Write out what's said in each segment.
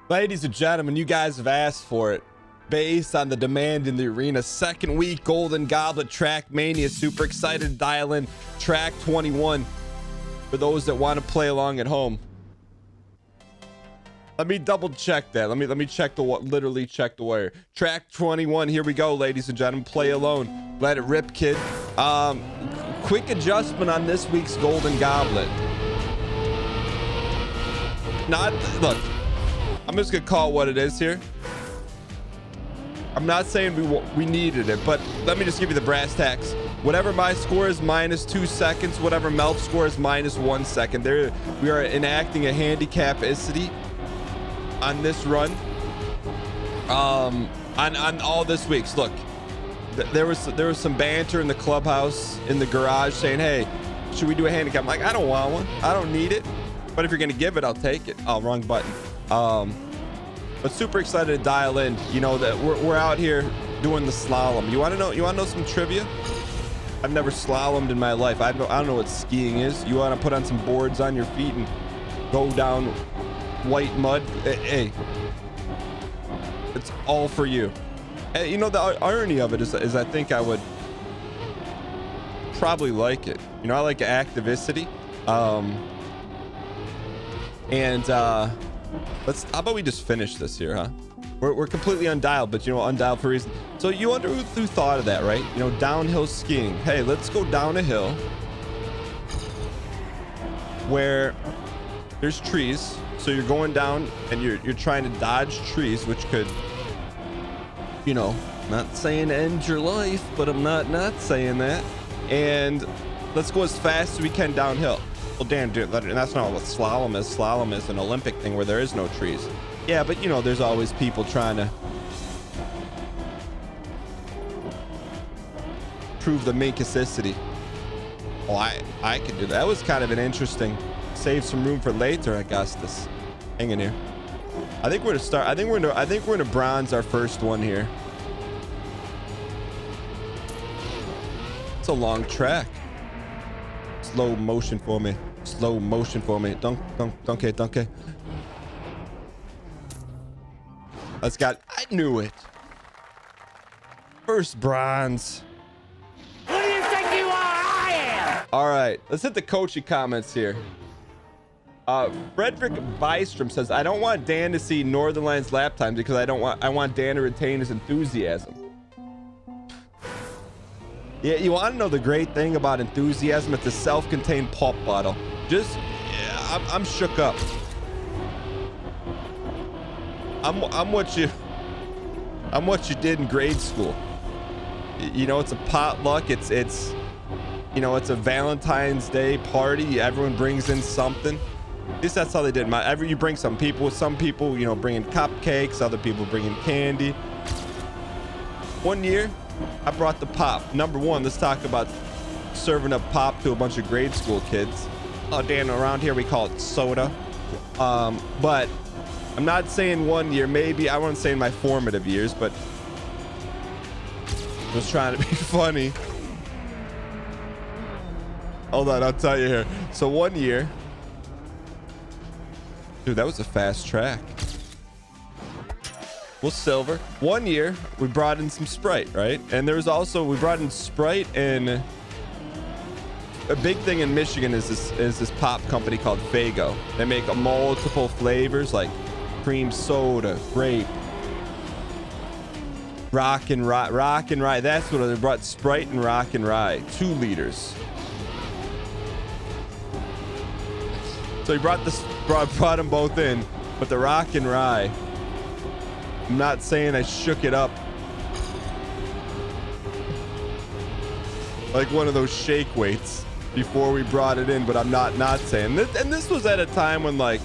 Ladies and gentlemen, you guys have asked for it. Based on the demand in the arena, second week Golden Goblet Trackmania. Super excited to dial in track 21 for those that want to play along at home. Let me double check that. Let me check the literally check the wire. Track 21. Here we go, ladies and gentlemen. Play alone. Let it rip, kid. Quick adjustment on this week's Golden Goblet. Look, I'm just gonna call it what it is here. I'm not saying we needed it, but let me just give you the brass tacks. Whatever my score is, -2 seconds. Whatever Mel's score is, -1 second. There, we are enacting a handicapicity on this run. On all this week's. Look, there was some banter in the clubhouse, in the garage, saying, "Hey, should we do a handicap?" I'm like, I don't want one. I don't need it. But if you're gonna give it, I'll take it. Oh, wrong button. But super excited to dial in. You know that we're out here doing the slalom. You want to know some trivia? I've never slalomed in my life. I don't know what skiing is. You want to put on some boards on your feet and go down white mud? Hey, it's all for you. And you know, the irony of it is I think I would probably like it. You know, I like activicity. How about we just finish this here, huh? We're completely undialed, but you know, undialed for a reason. So you wonder who thought of that, right? You know, downhill skiing. Hey, let's go down a hill where there's trees. So you're going down and you're trying to dodge trees, which could, you know, not saying end your life, but I'm not saying that. And let's go as fast as we can downhill. Well, Dan, dude, that's not what slalom is. Slalom is an Olympic thing where there is no trees. Yeah, but you know, there's always people trying to prove the minkicity. Oh, I could do that. That was kind of an interesting. Save some room for later, Augustus. Hang in here. I think we're gonna start. I think we're gonna bronze our first one here. It's a long track. Slow motion for me. Slow motion for me. Donkey. Let's got. I knew it. First bronze. Who do you think you are? I am. All right, let's hit the coaching comments here. Frederick Bystrom says, "I don't want Dan to see Northern Lions lap times because I want Dan to retain his enthusiasm." Yeah, you want to know the great thing about enthusiasm? It's a self-contained pop bottle. Just, yeah, I'm shook up. I'm what you did in grade school. You know, it's a potluck. It's you know, it's a Valentine's Day party. Everyone brings in something. At least that's how they did. You bring some people, you know, bring in cupcakes. Other people bring in candy. One year, I brought the pop. Number one, let's talk about serving up pop to a bunch of grade school kids. Oh, Dan, around here we call it soda. But I'm not saying 1 year, maybe I wasn't saying my formative years, but I was trying to be funny. Hold on, I'll tell you here. So 1 year, dude, that was a fast track. Well, silver. 1 year, we brought in some Sprite, right? And there was also, we brought in Sprite, and a big thing in Michigan is this pop company called Faygo. They make multiple flavors like cream soda, grape, rock and rye. That's what they brought, Sprite and rock and rye, 2 liters. So he brought them both in, but the rock and rye, I'm not saying I shook it up like one of those shake weights before we brought it in, but I'm not saying this. And this was at a time when, like,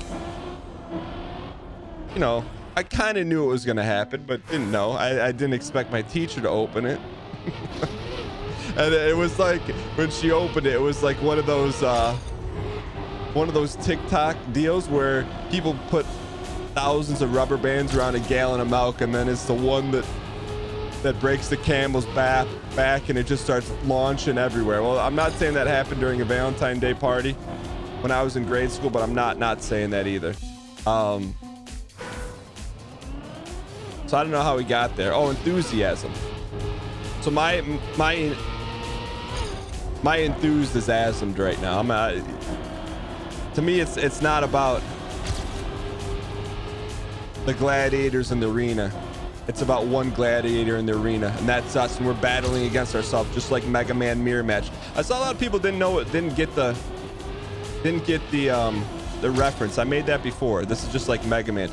you know, I kind of knew it was going to happen, but didn't know. I didn't expect my teacher to open it. And it was like, when she opened it, it was like one of those TikTok deals where people put thousands of rubber bands around a gallon of milk, and then it's the one that breaks the camel's back and it just starts launching everywhere. Well, I'm not saying that happened during a Valentine's Day party when I was in grade school, but I'm not saying that either. So I don't know how he got there. Oh, enthusiasm. So my enthusiasm right now. To me, it's not about the gladiators in the arena. It's about one gladiator in the arena, and that's us, and we're battling against ourselves, just like Mega Man mirror match. I saw a lot of people didn't get the reference. I made that before. This is just like Mega Man.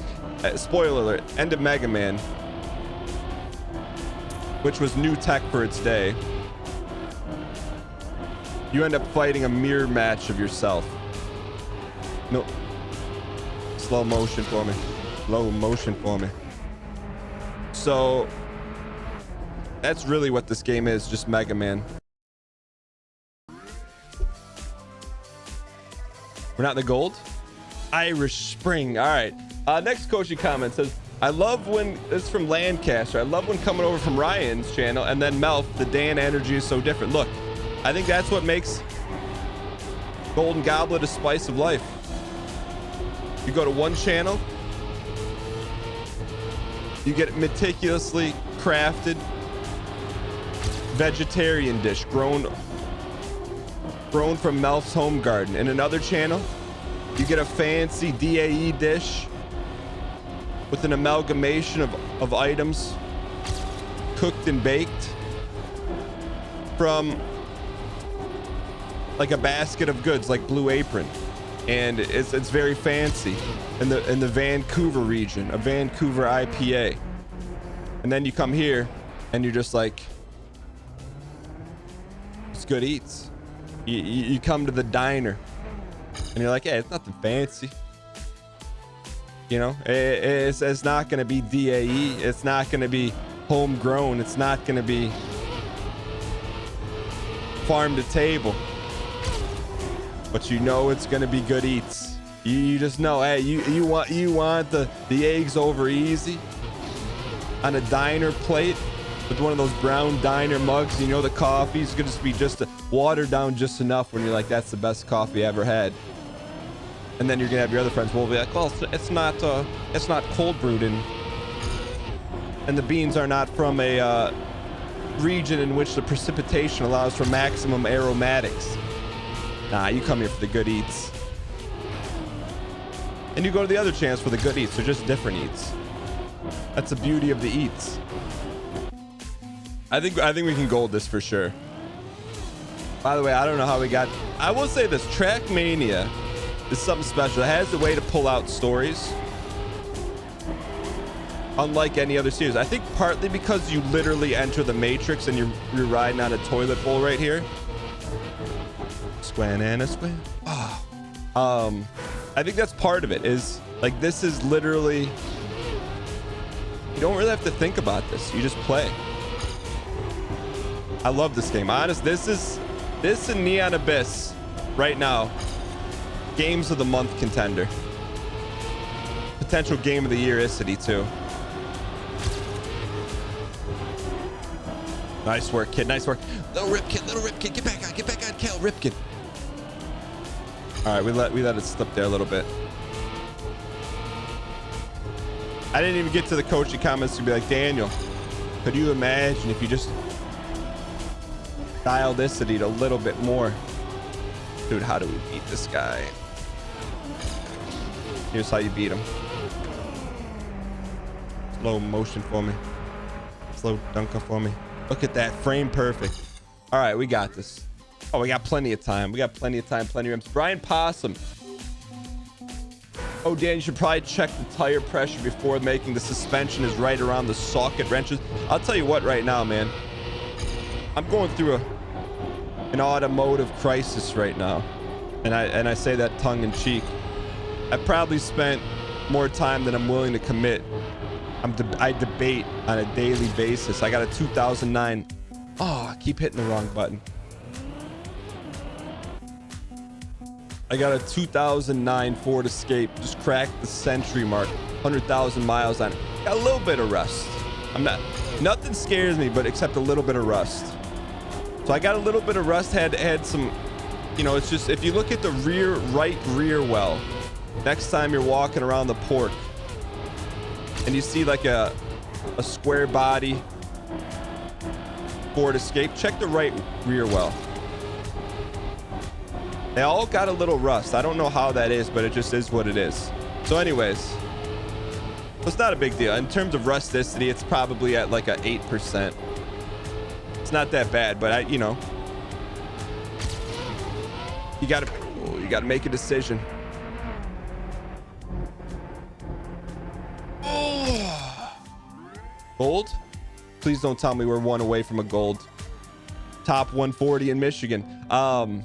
Spoiler alert, end of Mega Man, which was new tech for its day. You end up fighting a mirror match of yourself. No. Slow motion for me. Slow motion for me. So that's really what this game is, just Mega Man. We're not in the gold? Irish Spring. All right. Next coaching comment says, I love when, it's from Lancaster, I love when coming over from Ryan's channel and then Melf, the Dan energy is so different. Look, I think that's what makes Golden Goblet a spice of life. You go to one channel, you get meticulously crafted vegetarian dish grown from Melf's home garden. In another channel, you get a fancy DAE dish with an amalgamation of items cooked and baked from like a basket of goods, like Blue Apron, and it's very fancy in the Vancouver region, a Vancouver IPA. And then you come here and you're just like, it's good eats. You come to the diner and you're like, hey, it's nothing fancy. You know, it's not going to be DAE. It's not going to be homegrown. It's not going to be farm to table. But you know it's going to be good eats. You just know, hey, you want the eggs over easy on a diner plate with one of those brown diner mugs. You know the coffee's going to be just watered down just enough when you're like, that's the best coffee I ever had. And then you're gonna have your other friends will be like, well, it's not cold brewed, and the beans are not from a region in which the precipitation allows for maximum aromatics. Nah, you come here for the good eats. And you go to the other channels for the good eats. They're just different eats. That's the beauty of the eats. I think we can gold this for sure. By the way, I don't know how we got, I will say this, Trackmania is something special. It has the way to pull out stories unlike any other series. I think partly because you literally enter the Matrix and you're riding on a toilet bowl right here. Squan and a squan. Oh. I think that's part of it, is like, this is literally, you don't really have to think about this. You just play. I love this game. Honest, this and Neon Abyss right now, games of the month contender. Potential game of the year is City too. Nice work, kid. Nice work. Little Ripkid, get back on, Cal Ripkid. All right, we let it slip there a little bit. I didn't even get to the coaching comments to be like, Daniel, could you imagine if you just dialed this a little bit more? Dude, how do we beat this guy? Here's how you beat him. Slow motion for me. Slow dunker for me. Look at that, frame perfect. All right, we got this. Oh, we got plenty of time. We got plenty of time, plenty of rims. Brian Possum. Oh, Dan, you should probably check the tire pressure before making the suspension is right around the socket wrenches. I'll tell you what right now, man. I'm going through an automotive crisis right now. And I say that tongue in cheek. I probably spent more time than I'm willing to commit. I debate on a daily basis. I got a 2009. Oh, I keep hitting the wrong button. I got a 2009 Ford Escape. Just cracked the century mark. 100,000 miles on it. Got a little bit of rust. Nothing scares me, but except a little bit of rust. So I got a little bit of rust. Had some, you know, it's just, if you look at the right rear well, next time you're walking around the port and you see like a a square body Ford Escape. Check the right rear well. They all got a little rust. I don't know how that is, but it just is what it is. So anyways, it's not a big deal. In terms of rusticity, it's probably at like a 8%. It's not that bad, but you know, you gotta make a decision. Oh. Gold? Please don't tell me we're one away from a gold. Top 140 in Michigan. I'm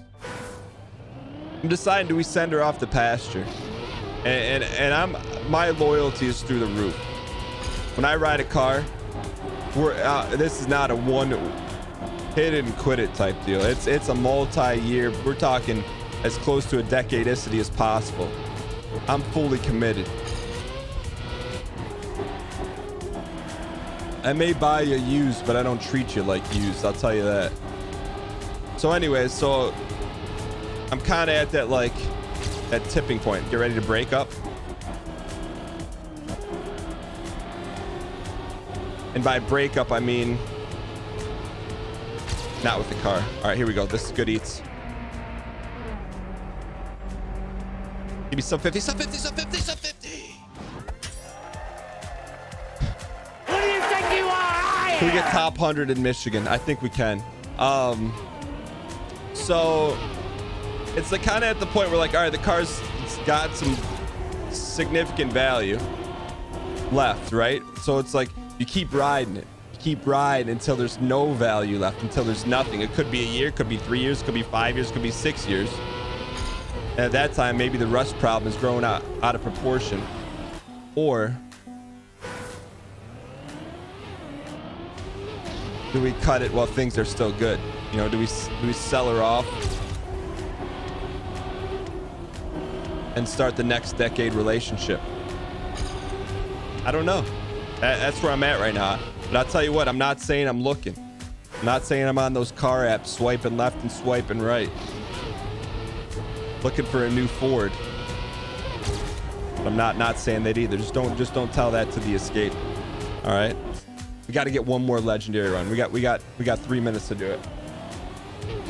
deciding, do we send her off the pasture? And my loyalty is through the roof. When I ride a car, this is not a one hit it and quit it type deal. It's a multi-year. We're talking as close to a decade-icity as possible. I'm fully committed. I may buy you used, but I don't treat you like used. I'll tell you that. So anyways, so I'm kind of at that tipping point. Get ready to break up. And by break up, I mean not with the car. All right, here we go. This is good eats. Give me sub 50, sub 50, sub 50, sub 50. Who do you think you are? Can we get top 100 in Michigan? I think we can. So it's like kind of at the point where like, all right, the car's got some significant value left, right? So it's like you keep riding it. You keep riding until there's no value left, until there's nothing. It could be a year, could be 3 years, could be 5 years, could be 6 years. And at that time, maybe the rust problem is growing out of proportion. Or do we cut it while things are still good? You know, do we sell her off and start the next decade relationship? I don't know. That's where I'm at right now. But I'll tell you what, I'm not saying I'm looking. I'm not saying I'm on those car apps swiping left and swiping right, looking for a new Ford. But I'm not saying that either. Just don't tell that to the Escape. All right. We got to get one more legendary run. We got 3 minutes to do it.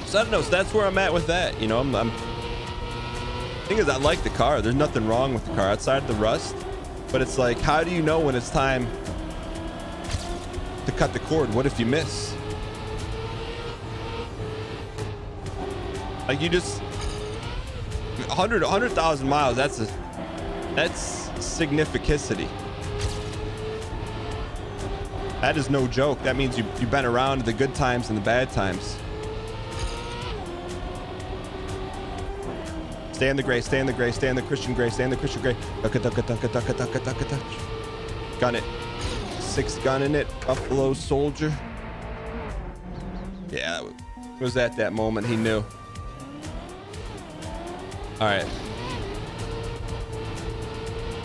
So I don't know. So that's where I'm at with that. You know, I'm thing is, I like the car. There's nothing wrong with the car outside of the rust. But it's like, how do you know when it's time to cut the cord? What if you miss? Like you just 100,000 miles. That's significicity. That is no joke. That means you've been around the good times and the bad times. Stay in the gray, stay in the gray, stay in the Christian gray, stay in the Christian gray. Duck it, duck it, duck it, duck it, duck it, duck it, duck it. Gun it. 6 gun in it. Buffalo Soldier. Yeah, it was at that moment he knew. All right.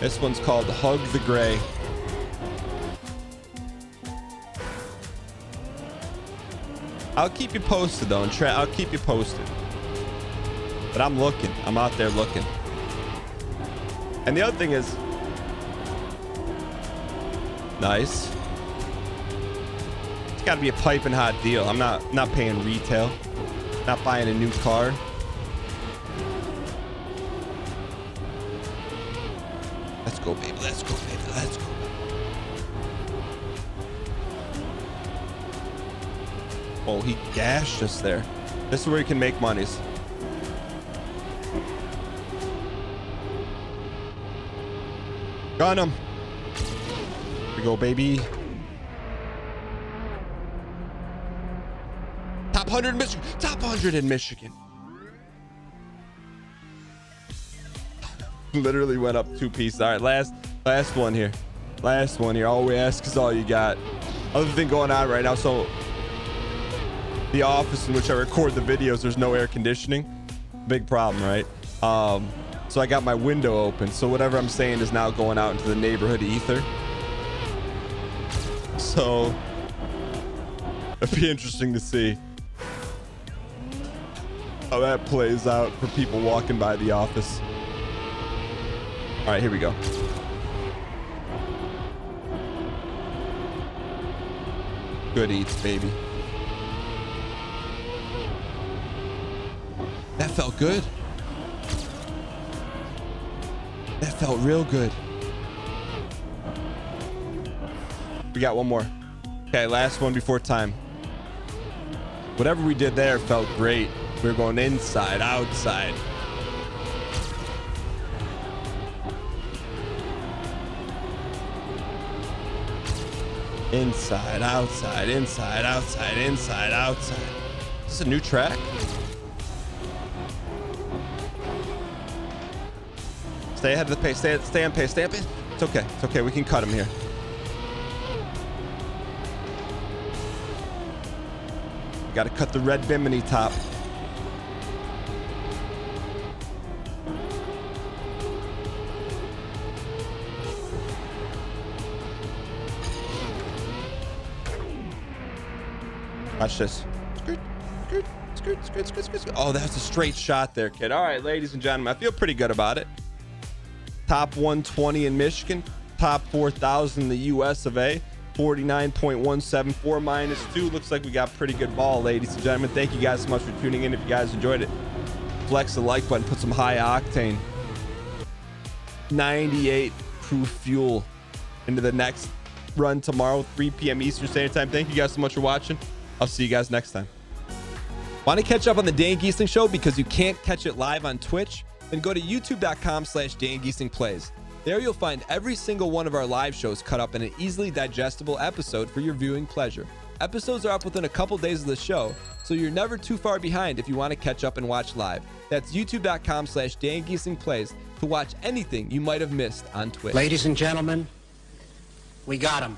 This one's called Hug the Gray. I'll keep you posted though, and I'll keep you posted. But I'm looking. I'm out there looking. And the other thing is, nice. It's got to be a piping hot deal. I'm not paying retail. Not buying a new car. Let's go, baby. Let's go, baby. Let's go. Oh, he gashed us there. This is where you can make monies. Gun him. Here we go, baby. Top 100 in Michigan. Top 100 in Michigan. Literally went up 2 pieces. All right, last one here. Last one here. All we ask is all you got. Other thing going on right now. So the office in which I record the videos, there's no air conditioning. Big problem, right? So I got my window open. So whatever I'm saying is now going out into the neighborhood ether. So it'd be interesting to see how that plays out for people walking by the office. All right, here we go. Good eats, baby. That felt good. That felt real good. We got one more. Okay, last one before time. Whatever we did there felt great. We were going inside, outside. Inside, outside, inside, outside, inside, outside. Is this a new track? Stay ahead of the pace. Stay on pace. Stay on pace. It's okay. It's okay. We can cut him here. Got to cut the red bimini top. Watch this. Oh, that's a straight shot there, kid. All right, ladies and gentlemen, I feel pretty good about it. Top 120 in Michigan, top 4,000 in the US of A, 49.174 -2. Looks like we got pretty good ball, ladies and gentlemen. Thank you guys so much for tuning in. If you guys enjoyed it, flex the like button, put some high octane 98 proof fuel into the next run tomorrow, 3 p.m. Eastern Standard Time. Thank you guys so much for watching. I'll see you guys next time. Want to catch up on the Dan Giesling Show because you can't catch it live on Twitch? Then go to youtube.com/Dan Giesling Plays. There you'll find every single one of our live shows cut up in an easily digestible episode for your viewing pleasure. Episodes are up within a couple days of the show, so you're never too far behind if you want to catch up and watch live. That's youtube.com/Dan Giesling Plays to watch anything you might have missed on Twitch. Ladies and gentlemen, we got him.